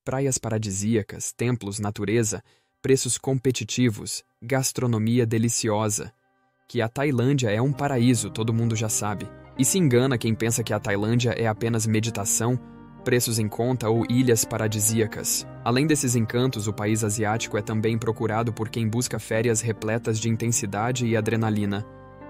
Praias paradisíacas, templos, natureza, preços competitivos, gastronomia deliciosa. Que a Tailândia é um paraíso, todo mundo já sabe. E se engana quem pensa que a Tailândia é apenas meditação, preços em conta ou ilhas paradisíacas. Além desses encantos, o país asiático é também procurado por quem busca férias repletas de intensidade e adrenalina,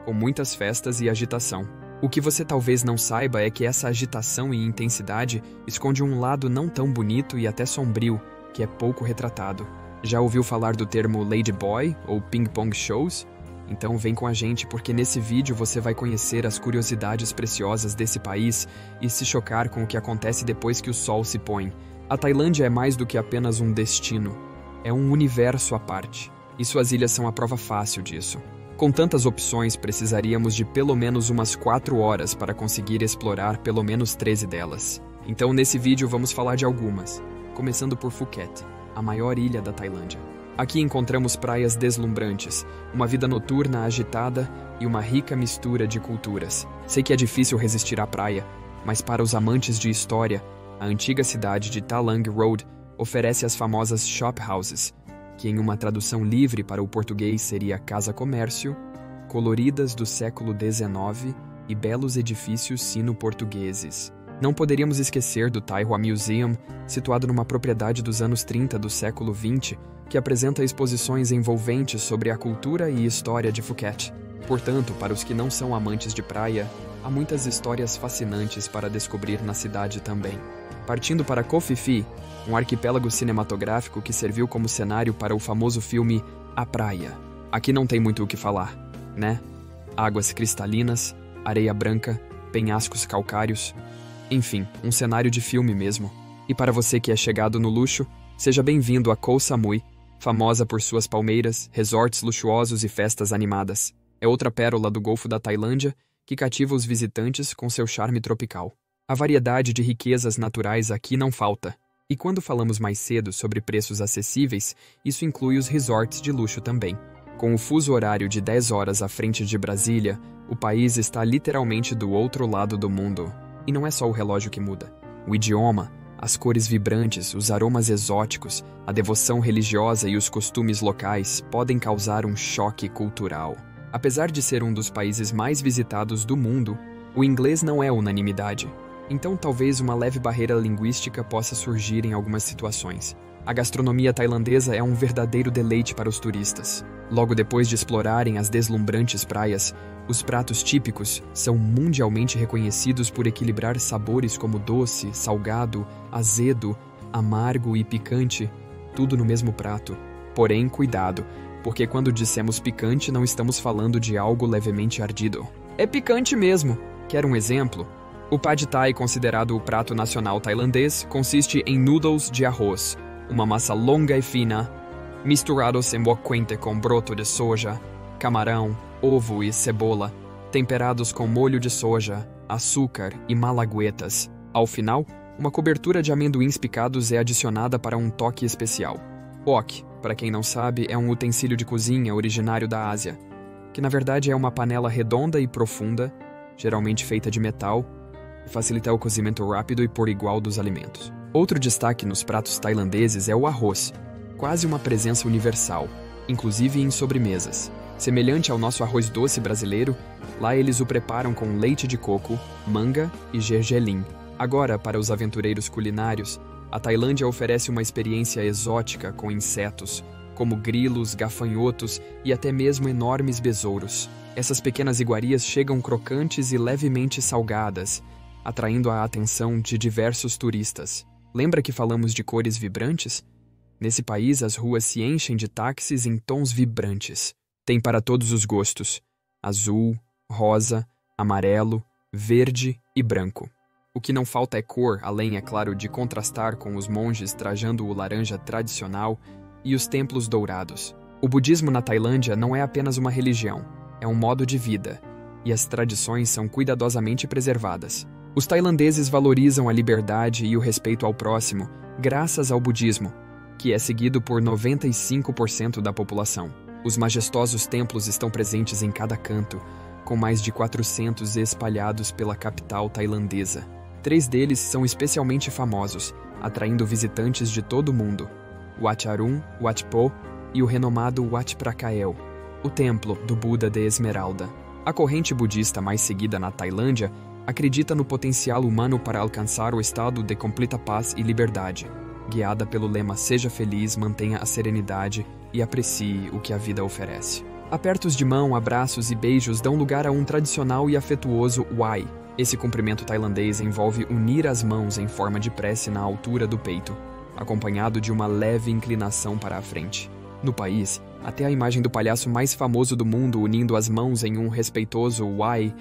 com muitas festas e agitação. O que você talvez não saiba é que essa agitação e intensidade esconde um lado não tão bonito e até sombrio, que é pouco retratado. Já ouviu falar do termo Ladyboy ou Ping Pong Shows? Então vem com a gente porque nesse vídeo você vai conhecer as curiosidades preciosas desse país e se chocar com o que acontece depois que o sol se põe. A Tailândia é mais do que apenas um destino, é um universo à parte. E suas ilhas são a prova fácil disso. Com tantas opções, precisaríamos de pelo menos umas 4 horas para conseguir explorar pelo menos 13 delas. Então nesse vídeo vamos falar de algumas, começando por Phuket, a maior ilha da Tailândia. Aqui encontramos praias deslumbrantes, uma vida noturna agitada e uma rica mistura de culturas. Sei que é difícil resistir à praia, mas para os amantes de história, a antiga cidade de Ta Lang Road oferece as famosas shop houses, que em uma tradução livre para o português seria casa-comércio, coloridas do século XIX e belos edifícios sino-portugueses. Não poderíamos esquecer do Tai Hua Museum, situado numa propriedade dos anos 30 do século XX, que apresenta exposições envolventes sobre a cultura e história de Phuket. Portanto, para os que não são amantes de praia, há muitas histórias fascinantes para descobrir na cidade também. Partindo para Koh Phi Phi, um arquipélago cinematográfico que serviu como cenário para o famoso filme A Praia. Aqui não tem muito o que falar, né? Águas cristalinas, areia branca, penhascos calcários, enfim, um cenário de filme mesmo. E para você que é chegado no luxo, seja bem-vindo a Koh Samui, famosa por suas palmeiras, resorts luxuosos e festas animadas. É outra pérola do Golfo da Tailândia que cativa os visitantes com seu charme tropical. A variedade de riquezas naturais aqui não falta. E quando falamos mais cedo sobre preços acessíveis, isso inclui os resorts de luxo também. Com o fuso horário de 10 horas à frente de Brasília, o país está literalmente do outro lado do mundo. E não é só o relógio que muda. O idioma, as cores vibrantes, os aromas exóticos, a devoção religiosa e os costumes locais podem causar um choque cultural. Apesar de ser um dos países mais visitados do mundo, o inglês não é unanimidade. Então talvez uma leve barreira linguística possa surgir em algumas situações. A gastronomia tailandesa é um verdadeiro deleite para os turistas. Logo depois de explorarem as deslumbrantes praias, os pratos típicos são mundialmente reconhecidos por equilibrar sabores como doce, salgado, azedo, amargo e picante, tudo no mesmo prato. Porém, cuidado, porque quando dissemos picante não estamos falando de algo levemente ardido. É picante mesmo. Quer um exemplo? O Pad Thai, considerado o prato nacional tailandês, consiste em noodles de arroz, uma massa longa e fina, misturados em wok quente com broto de soja, camarão, ovo e cebola, temperados com molho de soja, açúcar e malaguetas. Ao final, uma cobertura de amendoins picados é adicionada para um toque especial. Wok, para quem não sabe, é um utensílio de cozinha originário da Ásia, que na verdade é uma panela redonda e profunda, geralmente feita de metal, e facilita o cozimento rápido e por igual dos alimentos. Outro destaque nos pratos tailandeses é o arroz, quase uma presença universal, inclusive em sobremesas. Semelhante ao nosso arroz doce brasileiro, lá eles o preparam com leite de coco, manga e gergelim. Agora, para os aventureiros culinários, a Tailândia oferece uma experiência exótica com insetos, como grilos, gafanhotos e até mesmo enormes besouros. Essas pequenas iguarias chegam crocantes e levemente salgadas, atraindo a atenção de diversos turistas. Lembra que falamos de cores vibrantes? Nesse país, as ruas se enchem de táxis em tons vibrantes. Tem para todos os gostos: azul, rosa, amarelo, verde e branco. O que não falta é cor, além, é claro, de contrastar com os monges trajando o laranja tradicional e os templos dourados. O budismo na Tailândia não é apenas uma religião, é um modo de vida, e as tradições são cuidadosamente preservadas. Os tailandeses valorizam a liberdade e o respeito ao próximo, graças ao budismo, que é seguido por 95% da população. Os majestosos templos estão presentes em cada canto, com mais de 400 espalhados pela capital tailandesa. 3 deles são especialmente famosos: atraindo visitantes de todo o mundo. Wat Arun, Wat Po e o renomado Wat Prakael, o templo do Buda de Esmeralda. A corrente budista mais seguida na Tailândia acredita no potencial humano para alcançar o estado de completa paz e liberdade, guiada pelo lema "Seja feliz, mantenha a serenidade e aprecie o que a vida oferece". Apertos de mão, abraços e beijos dão lugar a um tradicional e afetuoso Wai. Esse cumprimento tailandês envolve unir as mãos em forma de prece na altura do peito, acompanhado de uma leve inclinação para a frente. No país, até a imagem do palhaço mais famoso do mundo unindo as mãos em um respeitoso Wai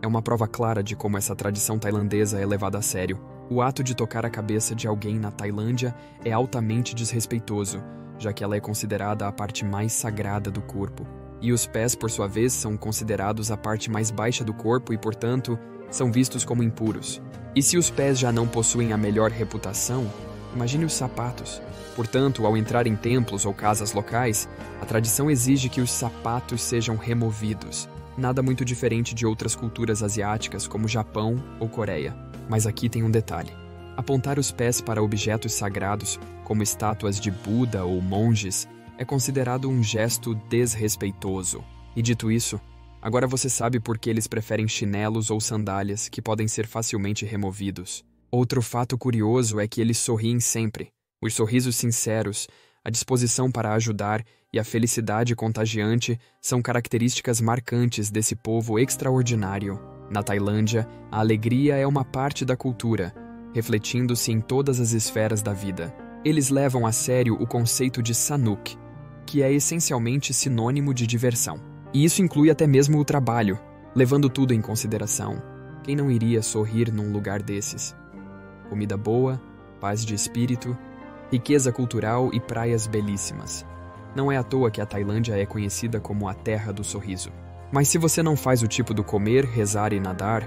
é uma prova clara de como essa tradição tailandesa é levada a sério. O ato de tocar a cabeça de alguém na Tailândia é altamente desrespeitoso, já que ela é considerada a parte mais sagrada do corpo. E os pés, por sua vez, são considerados a parte mais baixa do corpo e, portanto, são vistos como impuros. E se os pés já não possuem a melhor reputação, imagine os sapatos. Portanto, ao entrar em templos ou casas locais, a tradição exige que os sapatos sejam removidos. Nada muito diferente de outras culturas asiáticas, como Japão ou Coreia. Mas aqui tem um detalhe. Apontar os pés para objetos sagrados, como estátuas de Buda ou monges, é considerado um gesto desrespeitoso. E dito isso, agora você sabe por que eles preferem chinelos ou sandálias que podem ser facilmente removidos. Outro fato curioso é que eles sorriem sempre. Os sorrisos sinceros, a disposição para ajudar e a felicidade contagiante são características marcantes desse povo extraordinário. Na Tailândia, a alegria é uma parte da cultura, refletindo-se em todas as esferas da vida. Eles levam a sério o conceito de Sanuk, que é essencialmente sinônimo de diversão. E isso inclui até mesmo o trabalho, levando tudo em consideração. Quem não iria sorrir num lugar desses? Comida boa, paz de espírito, riqueza cultural e praias belíssimas. Não é à toa que a Tailândia é conhecida como a terra do sorriso. Mas se você não faz o tipo do comer, rezar e nadar,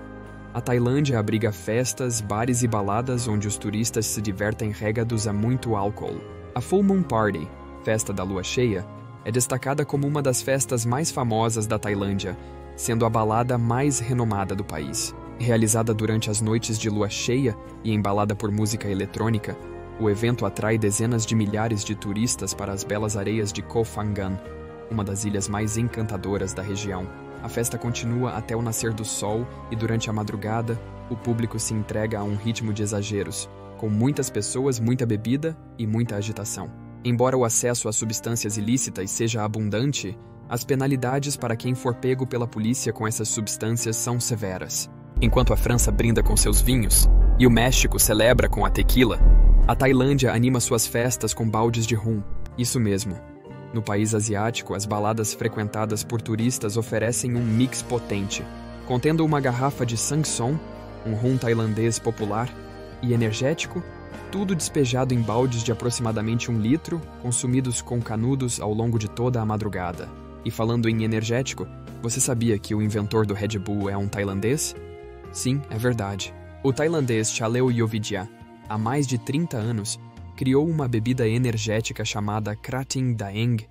a Tailândia abriga festas, bares e baladas onde os turistas se divertem regados a muito álcool. A Full Moon Party, festa da lua cheia, é destacada como uma das festas mais famosas da Tailândia, sendo a balada mais renomada do país. Realizada durante as noites de lua cheia e embalada por música eletrônica, o evento atrai dezenas de milhares de turistas para as belas areias de Koh Phangan, uma das ilhas mais encantadoras da região. A festa continua até o nascer do sol e durante a madrugada, o público se entrega a um ritmo de exageros, com muitas pessoas, muita bebida e muita agitação. Embora o acesso a substâncias ilícitas seja abundante, as penalidades para quem for pego pela polícia com essas substâncias são severas. Enquanto a França brinda com seus vinhos e o México celebra com a tequila, a Tailândia anima suas festas com baldes de rum. Isso mesmo. No país asiático, as baladas frequentadas por turistas oferecem um mix potente, contendo uma garrafa de Sangsom, um rum tailandês popular, e energético, tudo despejado em baldes de aproximadamente 1 litro, consumidos com canudos ao longo de toda a madrugada. E falando em energético, você sabia que o inventor do Red Bull é um tailandês? Sim, é verdade. O tailandês Chaleo Yovidya, há mais de 30 anos, criou uma bebida energética chamada Krating Daeng,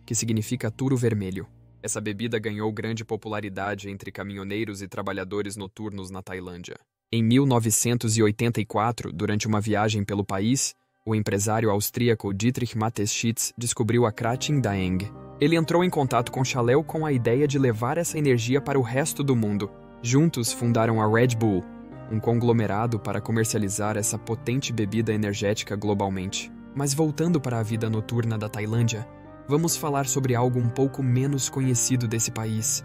que significa turo vermelho. Essa bebida ganhou grande popularidade entre caminhoneiros e trabalhadores noturnos na Tailândia. Em 1984, durante uma viagem pelo país, o empresário austríaco Dietrich Mateschitz descobriu a Krating Daeng. Ele entrou em contato com Chaleo com a ideia de levar essa energia para o resto do mundo. Juntos fundaram a Red Bull, um conglomerado para comercializar essa potente bebida energética globalmente. Mas voltando para a vida noturna da Tailândia, vamos falar sobre algo um pouco menos conhecido desse país,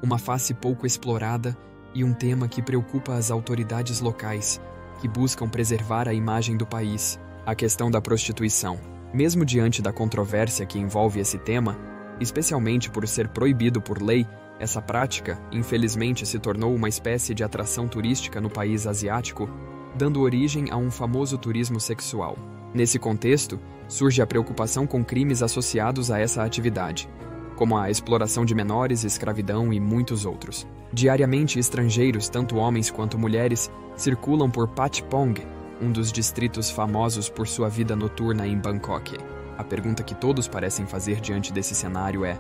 uma face pouco explorada e um tema que preocupa as autoridades locais, que buscam preservar a imagem do país, a questão da prostituição. Mesmo diante da controvérsia que envolve esse tema, especialmente por ser proibido por lei, essa prática, infelizmente, se tornou uma espécie de atração turística no país asiático, dando origem a um famoso turismo sexual. Nesse contexto, surge a preocupação com crimes associados a essa atividade, como a exploração de menores, escravidão e muitos outros. Diariamente, estrangeiros, tanto homens quanto mulheres, circulam por Patpong, um dos distritos famosos por sua vida noturna em Bangkok. A pergunta que todos parecem fazer diante desse cenário é: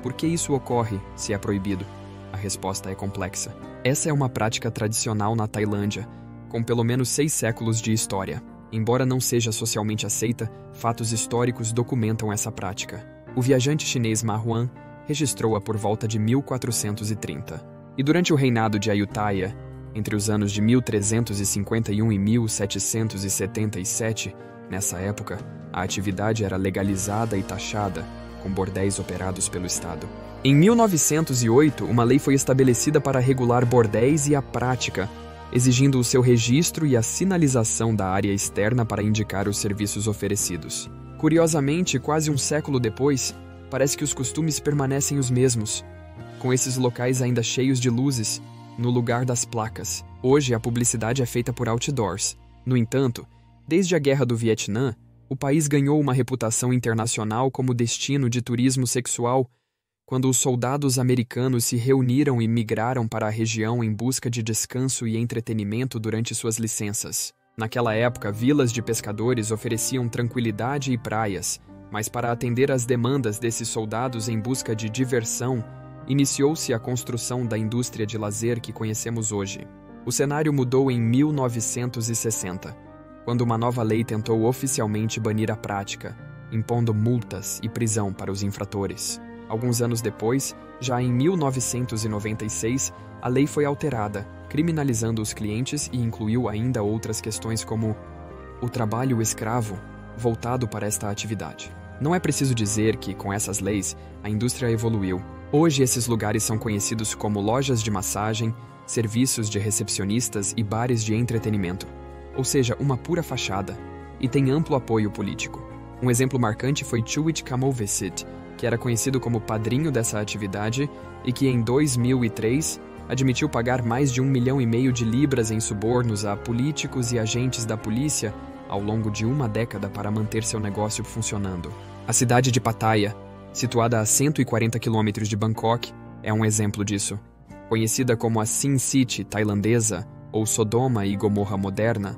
por que isso ocorre se é proibido? A resposta é complexa. Essa é uma prática tradicional na Tailândia, com pelo menos 6 séculos de história. Embora não seja socialmente aceita, fatos históricos documentam essa prática. O viajante chinês Ma Huan registrou-a por volta de 1430. E durante o reinado de Ayutthaya, entre os anos de 1351 e 1777, nessa época, a atividade era legalizada e taxada, com bordéis operados pelo Estado. Em 1908, uma lei foi estabelecida para regular bordéis e a prática, exigindo o seu registro e a sinalização da área externa para indicar os serviços oferecidos. Curiosamente, quase um século depois, parece que os costumes permanecem os mesmos, com esses locais ainda cheios de luzes, no lugar das placas. Hoje, a publicidade é feita por outdoors. No entanto, desde a Guerra do Vietnã, o país ganhou uma reputação internacional como destino de turismo sexual, quando os soldados americanos se reuniram e migraram para a região em busca de descanso e entretenimento durante suas licenças. Naquela época, vilas de pescadores ofereciam tranquilidade e praias, mas para atender às demandas desses soldados em busca de diversão, iniciou-se a construção da indústria de lazer que conhecemos hoje. O cenário mudou em 1960, quando uma nova lei tentou oficialmente banir a prática, impondo multas e prisão para os infratores. Alguns anos depois, já em 1996, a lei foi alterada, criminalizando os clientes e incluiu ainda outras questões como o trabalho escravo voltado para esta atividade. Não é preciso dizer que, com essas leis, a indústria evoluiu. Hoje, esses lugares são conhecidos como lojas de massagem, serviços de recepcionistas e bares de entretenimento, ou seja, uma pura fachada, e tem amplo apoio político. Um exemplo marcante foi Chuit Kamovicit, que era conhecido como padrinho dessa atividade e que, em 2003, admitiu pagar mais de 1,5 milhão de libras em subornos a políticos e agentes da polícia ao longo de uma década para manter seu negócio funcionando. A cidade de Pattaya, situada a 140 quilômetros de Bangkok, é um exemplo disso. Conhecida como a Sin City tailandesa, ou Sodoma e Gomorra moderna,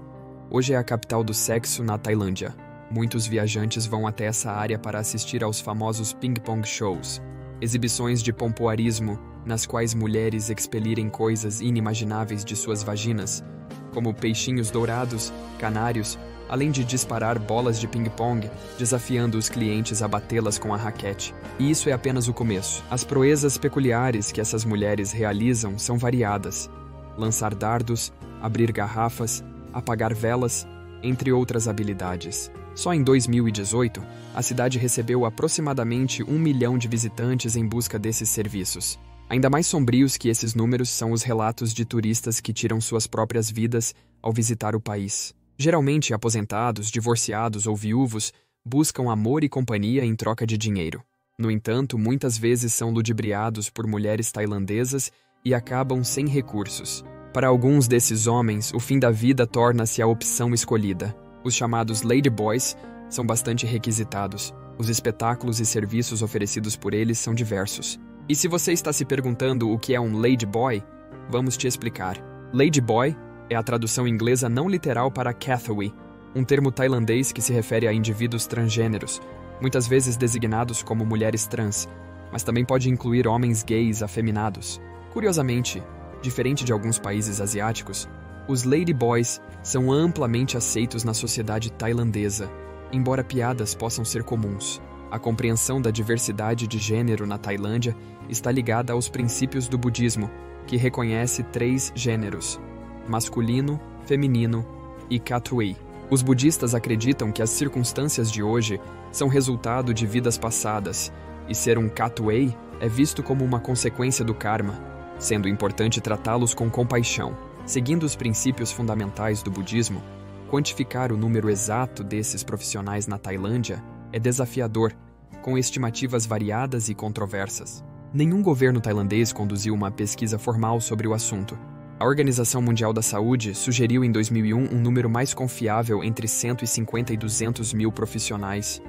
hoje é a capital do sexo na Tailândia. Muitos viajantes vão até essa área para assistir aos famosos ping-pong shows, exibições de pompoarismo nas quais mulheres expelirem coisas inimagináveis de suas vaginas, como peixinhos dourados, canários, além de disparar bolas de ping-pong, desafiando os clientes a batê-las com a raquete. E isso é apenas o começo. As proezas peculiares que essas mulheres realizam são variadas: lançar dardos, abrir garrafas, apagar velas, entre outras habilidades. Só em 2018, a cidade recebeu aproximadamente 1 milhão de visitantes em busca desses serviços. Ainda mais sombrios que esses números são os relatos de turistas que tiram suas próprias vidas ao visitar o país. Geralmente, aposentados, divorciados ou viúvos buscam amor e companhia em troca de dinheiro. No entanto, muitas vezes são ludibriados por mulheres tailandesas e acabam sem recursos. Para alguns desses homens, o fim da vida torna-se a opção escolhida. Os chamados ladyboys são bastante requisitados. Os espetáculos e serviços oferecidos por eles são diversos. E se você está se perguntando o que é um ladyboy, vamos te explicar. Ladyboy é a tradução inglesa não literal para Cathawy, um termo tailandês que se refere a indivíduos transgêneros, muitas vezes designados como mulheres trans, mas também pode incluir homens gays afeminados. Curiosamente, diferente de alguns países asiáticos, os ladyboys são amplamente aceitos na sociedade tailandesa, embora piadas possam ser comuns. A compreensão da diversidade de gênero na Tailândia está ligada aos princípios do budismo, que reconhece 3 gêneros: masculino, feminino e Kathoey. Os budistas acreditam que as circunstâncias de hoje são resultado de vidas passadas, e ser um Kathoey é visto como uma consequência do karma, sendo importante tratá-los com compaixão. Seguindo os princípios fundamentais do budismo, quantificar o número exato desses profissionais na Tailândia é desafiador, com estimativas variadas e controversas. Nenhum governo tailandês conduziu uma pesquisa formal sobre o assunto. A Organização Mundial da Saúde sugeriu em 2001 um número mais confiável entre 150 e 200 mil profissionais,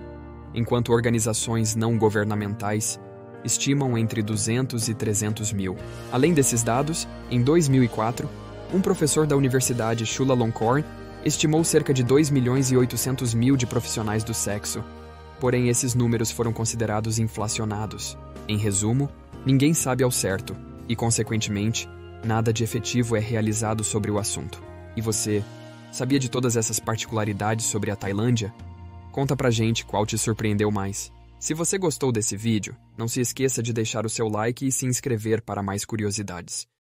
enquanto organizações não governamentais estimam entre 200 e 300 mil. Além desses dados, em 2004, um professor da Universidade Chulalongkorn estimou cerca de 2.800.000 de profissionais do sexo. Porém, esses números foram considerados inflacionados. Em resumo, ninguém sabe ao certo e, consequentemente, nada de efetivo é realizado sobre o assunto. E você, Sabia de todas essas particularidades sobre a Tailândia? Conta pra gente qual te surpreendeu mais. Se você gostou desse vídeo, não se esqueça de deixar o seu like e se inscrever para mais curiosidades.